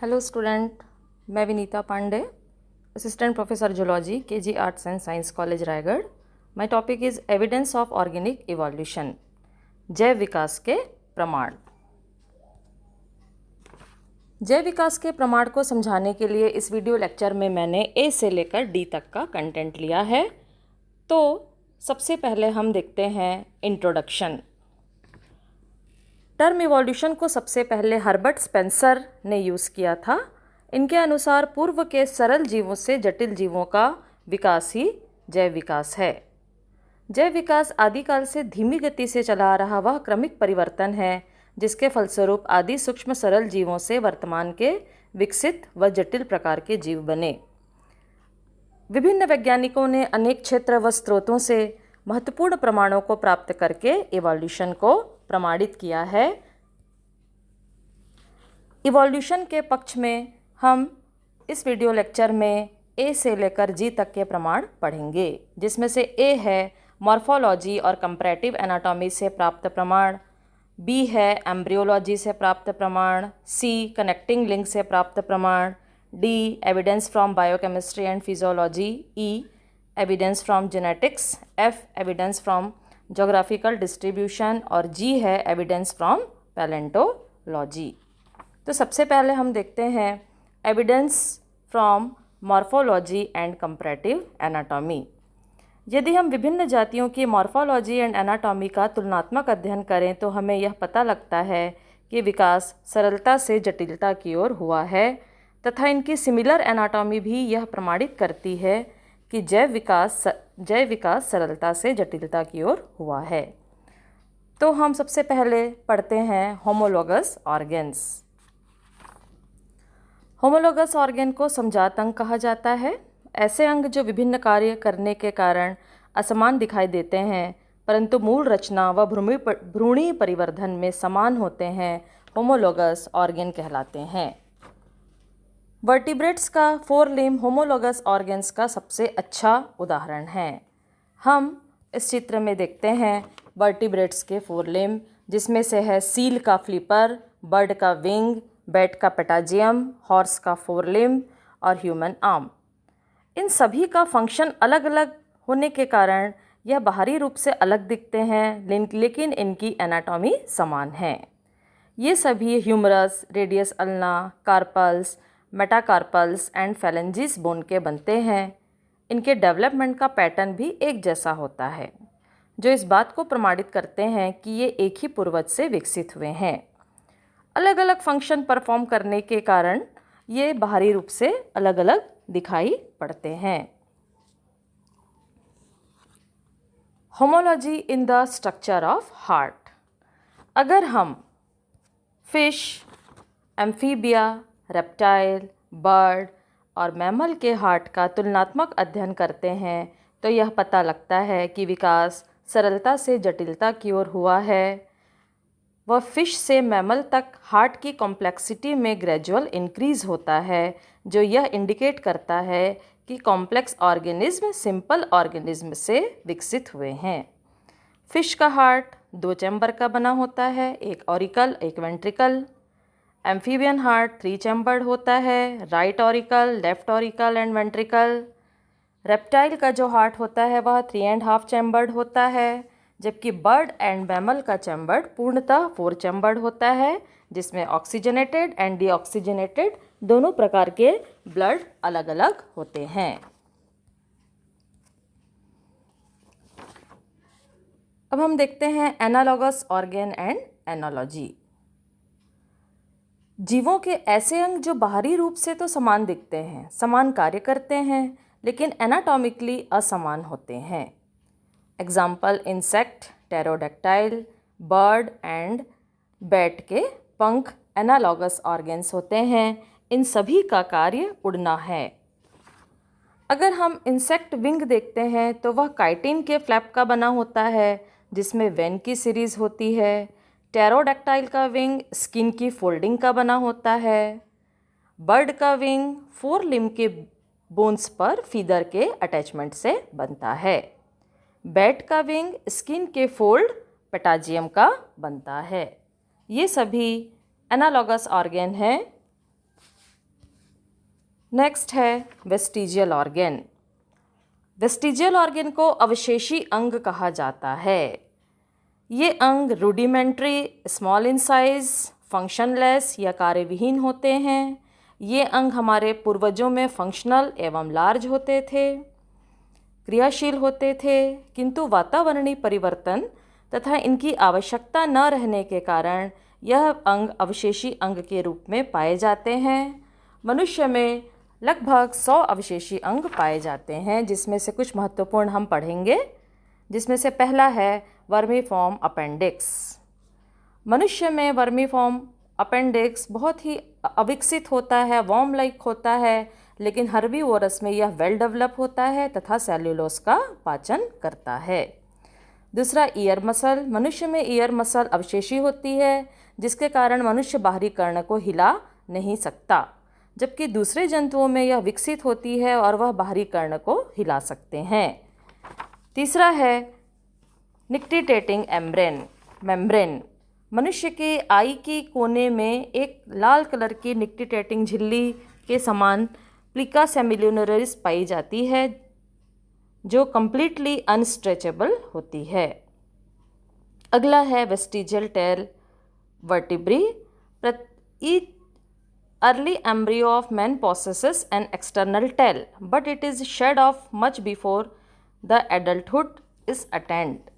Hello student, मैं Vinita Pandey, assistant professor zoology K G arts and science college Raigarh. My topic is evidence of organic evolution, जैव विकास के प्रमाण। जैव विकास के प्रमाण को समझाने के लिए इस वीडियो लेक्चर में मैंने ए से लेकर डी तक का कंटेंट लिया है। तो सबसे पहले हम देखते हैं इंट्रोडक्शन। टर्म इवोल्यूशन को सबसे पहले हर्बर्ट स्पेंसर ने यूज़ किया था। इनके अनुसार पूर्व के सरल जीवों से जटिल जीवों का विकास ही जैव विकास है। जैव विकास आदिकाल से धीमी गति से चला आ रहा वह क्रमिक परिवर्तन है जिसके फलस्वरूप आदि सूक्ष्म सरल जीवों से वर्तमान के विकसित व जटिल प्रकार के जीव बने। विभिन्न वैज्ञानिकों ने अनेक क्षेत्र व स्रोतों से महत्वपूर्ण प्रमाणों को प्राप्त करके इवोल्यूशन को प्रमाणित किया है। इवोल्यूशन के पक्ष में हम इस वीडियो लेक्चर में ए से लेकर जी तक के प्रमाण पढ़ेंगे, जिसमें से ए है मॉर्फोलॉजी और कंपैरेटिव एनाटॉमी से प्राप्त प्रमाण, बी है एम्ब्रियोलॉजी से प्राप्त प्रमाण, सी कनेक्टिंग लिंक से प्राप्त प्रमाण, D evidence from biochemistry and physiology, E evidence from genetics, F evidence from geographical distribution और जी है एविडेंस फ्रॉम पैलेंटोलॉजी। तो सबसे पहले हम देखते हैं evidence from morphology and comparative anatomy. यदि हम विभिन्न जातियों की मॉर्फोलॉजी एंड एनाटॉमी का तुलनात्मक अध्ययन करें तो हमें यह पता लगता है कि विकास सरलता से जटिलता की ओर हुआ है तथा इनकी सिमिलर एनाटॉमी भी यह प्रमाणित करती है कि जैव विकास सरलता से जटिलता की ओर हुआ है। तो हम सबसे पहले पढ़ते हैं होमोलोगस ऑर्गेन्स। होमोलोगस ऑर्गेन को समजात अंग कहा जाता है। ऐसे अंग जो विभिन्न कार्य करने के कारण असमान दिखाई देते हैं परंतु मूल रचना व भ्रूणी परिवर्धन में समान होते हैं, होमोलोगस ऑर्गेन कहलाते हैं। वर्टिब्रेट्स का फोर लिम्ब होमोलोगस ऑर्गेन्स का सबसे अच्छा उदाहरण है। हम इस चित्र में देखते हैं वर्टिब्रेट्स के फोर लिम्ब, जिसमें से है सील का फ्लिपर, बर्ड का विंग, बैट का पेटाजियम, हॉर्स का फोर लिम्ब और ह्यूमन आर्म। इन सभी का फंक्शन अलग अलग होने के कारण यह बाहरी रूप से अलग दिखते हैं, लेकिन इनकी एनाटॉमी समान है। ये सभी humerus, radius ulna, carpals, metacarpals and phalanges bone के बनते हैं। इनके डेवलपमेंट का पैटर्न भी एक जैसा होता है, जो इस बात को प्रमाणित करते हैं कि ये एक ही पूर्वज से विकसित हुए हैं। अलग अलग फंक्शन परफॉर्म करने के कारण ये बाहरी रूप से अलग अलग दिखाई पड़ते हैं। Homology in the structure of heart. अगर हम फिश, एम्फीबिया, रेप्टाइल, बर्ड और मैमल के हार्ट का तुलनात्मक अध्ययन करते हैं तो यह पता लगता है कि विकास सरलता से जटिलता की ओर हुआ है। वह फिश से मैमल तक हार्ट की कॉम्प्लेक्सिटी में ग्रेजुअल इंक्रीज होता है, जो यह इंडिकेट करता है कि कॉम्प्लेक्स ऑर्गेनिज्म सिंपल ऑर्गेनिज्म से विकसित हुए हैं। फिश का हार्ट दो चैम्बर का बना होता है, एक ऑरिकल एक वेंट्रिकल। एम्फीबियन हार्ट 3 चैम्बर्ड होता है, right auricle, left auricle and ventricle. Reptile का जो हार्ट होता है वह 3.5 चैम्बर्ड होता है, जबकि बर्ड एंड मैमल का चैम्बर्ड पूर्णतः 4 चैम्बर्ड होता है, जिसमें ऑक्सीजनेटेड एंड डीऑक्सीजनेटेड दोनों प्रकार के ब्लड अलग अलग होते हैं। अब हम देखते हैं एनालॉगस ऑर्गेन एंड एनालॉजी। जीवों के ऐसे अंग जो बाहरी रूप से तो समान दिखते हैं, समान कार्य करते हैं, लेकिन एनाटॉमिकली असमान होते हैं। Example insect, pterodactyl, bird and bat के पंख एनालॉगस ऑर्गेन्स होते हैं। इन सभी का कार्य उड़ना है। अगर हम इंसेक्ट विंग देखते हैं तो वह काइटिन के फ्लैप का बना होता है, जिसमें वेन की सीरीज होती है। टेरोडेक्टाइल का विंग स्किन की फोल्डिंग का बना होता है। बर्ड का विंग 4 लिम्ब के बोन्स पर फीदर के अटैचमेंट से बनता है। बैट का विंग स्किन के फोल्ड पेटाजियम का बनता है। ये सभी एनालॉगस ऑर्गेन हैं नेक्स्ट है वेस्टिजियल ऑर्गन। वेस्टिजियल ऑर्गन को अवशेषी अंग कहा जाता है। ये अंग रूडिमेंट्री, स्मॉल इन साइज, फंक्शनलेस या कार्यविहीन होते हैं। ये अंग हमारे पूर्वजों में फंक्शनल एवं लार्ज होते थे, क्रियाशील होते थे, किंतु वातावरणीय परिवर्तन तथा इनकी आवश्यकता न रहने के कारण यह अंग अवशेषी अंग के रूप में पाए जाते हैं। मनुष्य में लगभग 100 अवशेषी अंग पाए जाते हैं, जिसमें से कुछ महत्वपूर्ण हम पढ़ेंगे, जिसमें से पहला है वर्मीफॉर्म अपेंडिक्स। मनुष्य में वर्मीफॉर्म अपेंडिक्स बहुत ही अविकसित होता है, वॉर्म लाइक होता है, लेकिन हर्बीवोरस में यह वेल डेवलप होता है तथा सेल्यूलोज का पाचन करता है। दूसरा ईयर मसल। मनुष्य में ईयर मसल अवशेषी होती है, जिसके कारण मनुष्य बाहरी कर्ण को हिला नहीं सकता, जबकि दूसरे जंतुओं में यह विकसित होती है और वह बाहरी कर्ण को हिला सकते हैं। तीसरा है निक्टिटेटिंग मेम्ब्रेन। मनुष्य के आई की कोने में एक लाल कलर की निक्टिटेटिंग झिल्ली के समान प्लिका सेमिल्यूनरिस पाई जाती है, जो कंप्लीटली अनस्ट्रेचेबल होती है। अगला है vestigial tail vertebrae. Early embryo of man possesses an external tail, but it is shed off much before the adulthood is attained.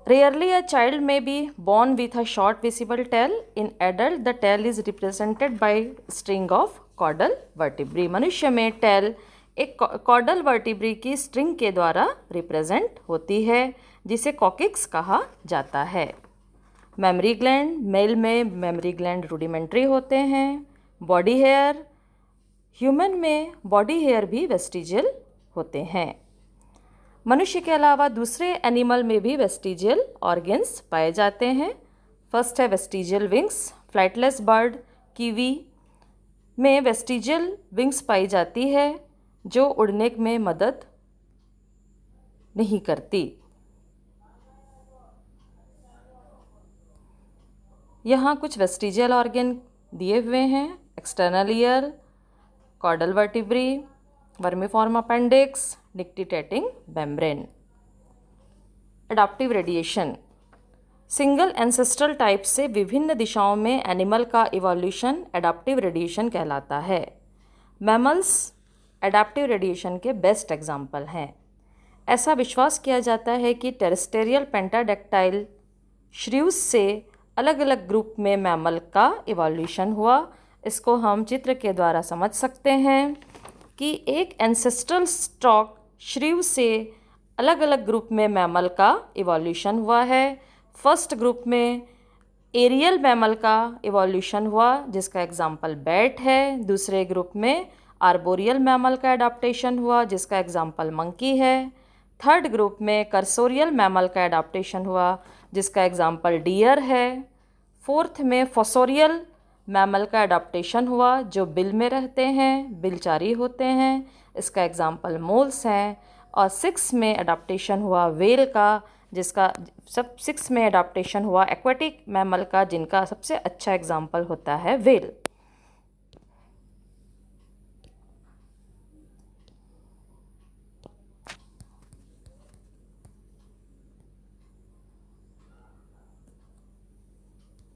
Rarely a child may be born with a short visible tail. In adult, the tail is represented by string of caudal vertebrae. मनुष्य में tell एक caudal vertebrae की string के द्वारा represent होती है, जिसे coccyx कहा जाता है। Mammary gland. मेल में मेमरी ग्लैंड रूडिमेंट्री होते हैं। Body hair. ह्यूमन में बॉडी हेयर भी वेस्टिजियल होते हैं। मनुष्य के अलावा दूसरे एनिमल में भी वेस्टिजियल ऑर्गन्स पाए जाते हैं। फर्स्ट है vestigial wings. Flightless bird kiwi में वेस्टिजियल विंग्स पाई जाती है, जो उड़ने में मदद नहीं करती। यहाँ कुछ वेस्टिजियल ऑर्गन दिए हुए हैं। External ear, caudal vertebrae, vermiform appendix, nictitating membrane. Adaptive radiation. Single ancestral type से विभिन्न दिशाओं में एनिमल का इवोल्यूशन एडाप्टिव रेडिएशन कहलाता है। मैमल्स एडाप्टिव रेडिएशन के बेस्ट एग्जाम्पल हैं। ऐसा विश्वास किया जाता है कि टेरेस्टेरियल पेंटाडेक्टाइल श्रीव्स से अलग अलग ग्रुप में मैमल का इवोल्यूशन हुआ। इसको हम चित्र के द्वारा समझ सकते हैं कि एक एंसेस्ट्रल स्टॉक श्रीव से अलग अलग ग्रुप में मैमल का इवोल्यूशन हुआ है। फर्स्ट ग्रुप में एरियल मैमल का इवोल्यूशन हुआ, जिसका एग्जाम्पल बैट है। दूसरे ग्रुप में आर्बोरियल मैमल का एडाप्टेशन हुआ, जिसका एग्जाम्पल मंकी है। थर्ड ग्रुप में कर्सोरियल मैमल का एडाप्टेशन हुआ, जिसका एग्जाम्पल डियर है। फोर्थ में फोसोरियल मैमल का एडाप्टेशन हुआ, जो बिल में रहते हैं, बिलचारी होते हैं, इसका एग्जाम्पल मोल्स हैं। और सिक्स में एडाप्टेशन हुआ वेल का, जिसका सिक्स में एडाप्टेशन हुआ एक्वेटिक मैमल का, जिनका सबसे अच्छा एग्जाम्पल होता है वेल।